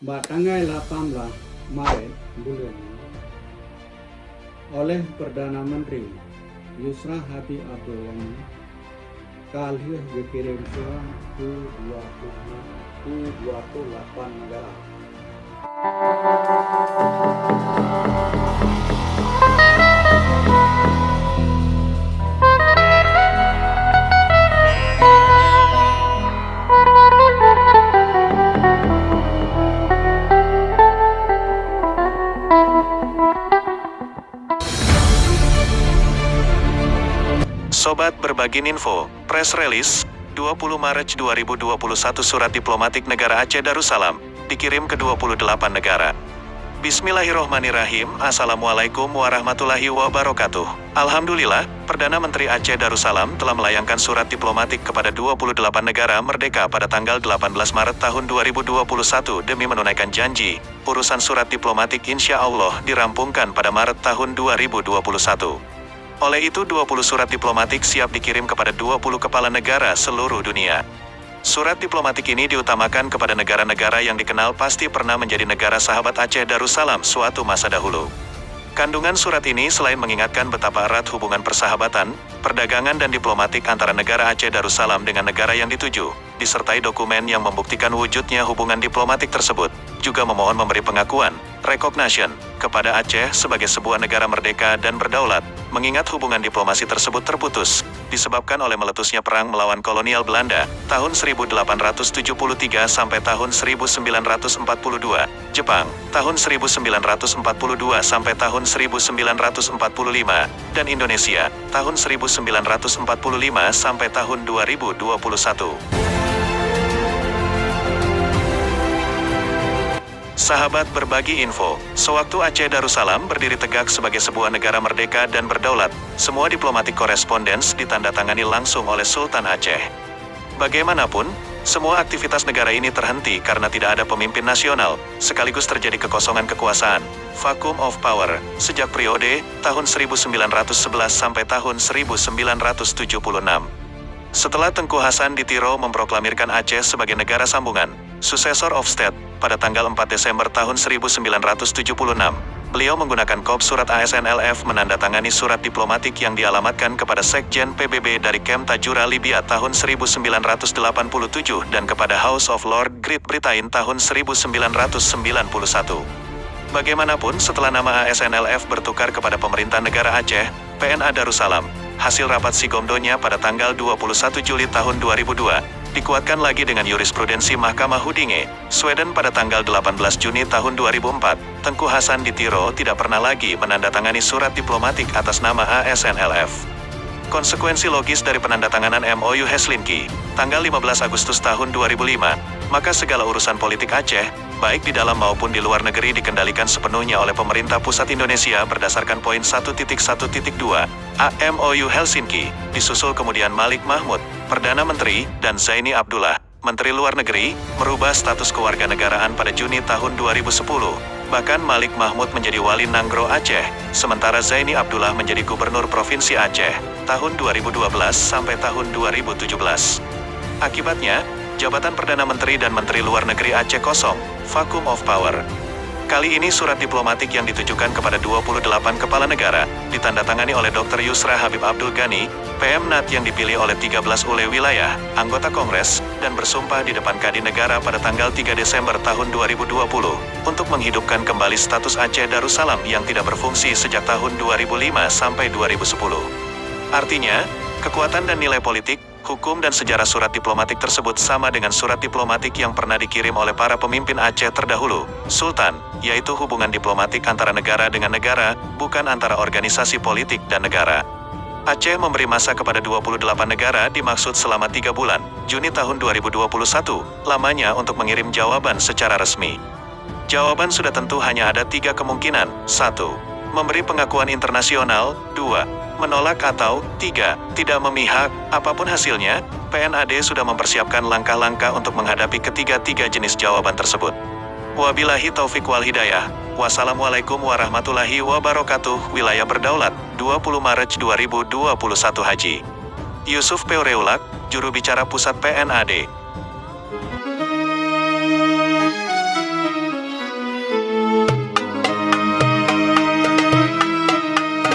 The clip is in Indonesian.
tanggal 18 Maret bulan ini oleh Perdana Menteri Yusra Habib Abdul Ghani kalian dikirim surat ke 28 negara. Sobat Berbagi Info, Press Release, 20 Maret 2021 Surat Diplomatik Negara Aceh Darussalam, dikirim ke 28 negara. Bismillahirrohmanirrahim, Assalamualaikum warahmatullahi wabarakatuh. Alhamdulillah, Perdana Menteri Aceh Darussalam telah melayangkan surat diplomatik kepada 28 negara merdeka pada tanggal 18 Maret tahun 2021 demi menunaikan janji. Urusan surat diplomatik insya Allah dirampungkan pada Maret tahun 2021. Oleh itu 20 surat diplomatik siap dikirim kepada 20 kepala negara seluruh dunia. Surat diplomatik ini diutamakan kepada negara-negara yang dikenal pasti pernah menjadi negara sahabat Aceh Darussalam suatu masa dahulu. Kandungan surat ini selain mengingatkan betapa erat hubungan persahabatan, perdagangan dan diplomatik antara negara Aceh Darussalam dengan negara yang dituju, disertai dokumen yang membuktikan wujudnya hubungan diplomatik tersebut, juga memohon memberi pengakuan, recognition, kepada Aceh sebagai sebuah negara merdeka dan berdaulat, mengingat hubungan diplomasi tersebut terputus, disebabkan oleh meletusnya perang melawan kolonial Belanda, tahun 1873 sampai tahun 1942, Jepang, tahun 1942 sampai tahun 1945, dan Indonesia, tahun 1945 sampai tahun 2021. Sahabat Berbagi Info, sewaktu Aceh Darussalam berdiri tegak sebagai sebuah negara merdeka dan berdaulat, semua diplomatik korespondens ditandatangani langsung oleh Sultan Aceh. Bagaimanapun, semua aktivitas negara ini terhenti karena tidak ada pemimpin nasional, sekaligus terjadi kekosongan kekuasaan, vacuum of power, sejak periode tahun 1911 sampai tahun 1976. Setelah Tengku Hasan Ditiro memproklamirkan Aceh sebagai negara sambungan, successor of state, pada tanggal 4 Desember tahun 1976, beliau menggunakan kop surat ASNLF menandatangani surat diplomatik yang dialamatkan kepada Sekjen PBB dari Kem Tajura Libya tahun 1987 dan kepada House of Lords Great Britain tahun 1991. Bagaimanapun setelah nama ASNLF bertukar kepada Pemerintah Negara Aceh, PNA Darussalam, hasil rapat Sigomdonya pada tanggal 21 Juli tahun 2002, dikuatkan lagi dengan jurisprudensi Mahkamah Hudinge, Sweden pada tanggal 18 Juni tahun 2004, Tengku Hasan Ditiro tidak pernah lagi menandatangani surat diplomatik atas nama ASNLF. Konsekuensi logis dari penandatanganan MOU Helsinki, tanggal 15 Agustus tahun 2005, maka segala urusan politik Aceh, baik di dalam maupun di luar negeri dikendalikan sepenuhnya oleh pemerintah pusat Indonesia berdasarkan poin 1.1.2 MOU Helsinki, disusul kemudian Malik Mahmud, Perdana Menteri, dan Zaini Abdullah, Menteri Luar Negeri, merubah status kewarganegaraan pada Juni tahun 2010. Bahkan Malik Mahmud menjadi Wali Nanggro Aceh, sementara Zaini Abdullah menjadi Gubernur Provinsi Aceh, tahun 2012 sampai tahun 2017. Akibatnya, jabatan Perdana Menteri dan Menteri Luar Negeri Aceh kosong, vacuum of power. Kali ini surat diplomatik yang ditujukan kepada 28 kepala negara, ditandatangani oleh Dr. Yusra Habib Abdul Ghani, PM NAT yang dipilih oleh 13 ule wilayah, anggota Kongres, dan bersumpah di depan Kadi Negara pada tanggal 3 Desember tahun 2020, untuk menghidupkan kembali status Aceh Darussalam yang tidak berfungsi sejak tahun 2005 sampai 2010. Artinya, kekuatan dan nilai politik, hukum dan sejarah surat diplomatik tersebut sama dengan surat diplomatik yang pernah dikirim oleh para pemimpin Aceh terdahulu, Sultan, yaitu hubungan diplomatik antara negara dengan negara, bukan antara organisasi politik dan negara. Aceh memberi masa kepada 28 negara dimaksud selama 3 bulan, Juni tahun 2021, lamanya untuk mengirim jawaban secara resmi. Jawaban sudah tentu hanya ada 3 kemungkinan, 1. Memberi pengakuan internasional, 2. Menolak atau 3. Tidak memihak. Apapun hasilnya, PNAD sudah mempersiapkan langkah-langkah untuk menghadapi ketiga-tiga jenis jawaban tersebut. Wabillahi taufik wal hidayah. Wassalamualaikum warahmatullahi wabarakatuh. Wilayah Berdaulat, 20 Maret 2021 Haji. Yusuf Peureulak, juru bicara pusat PNAD.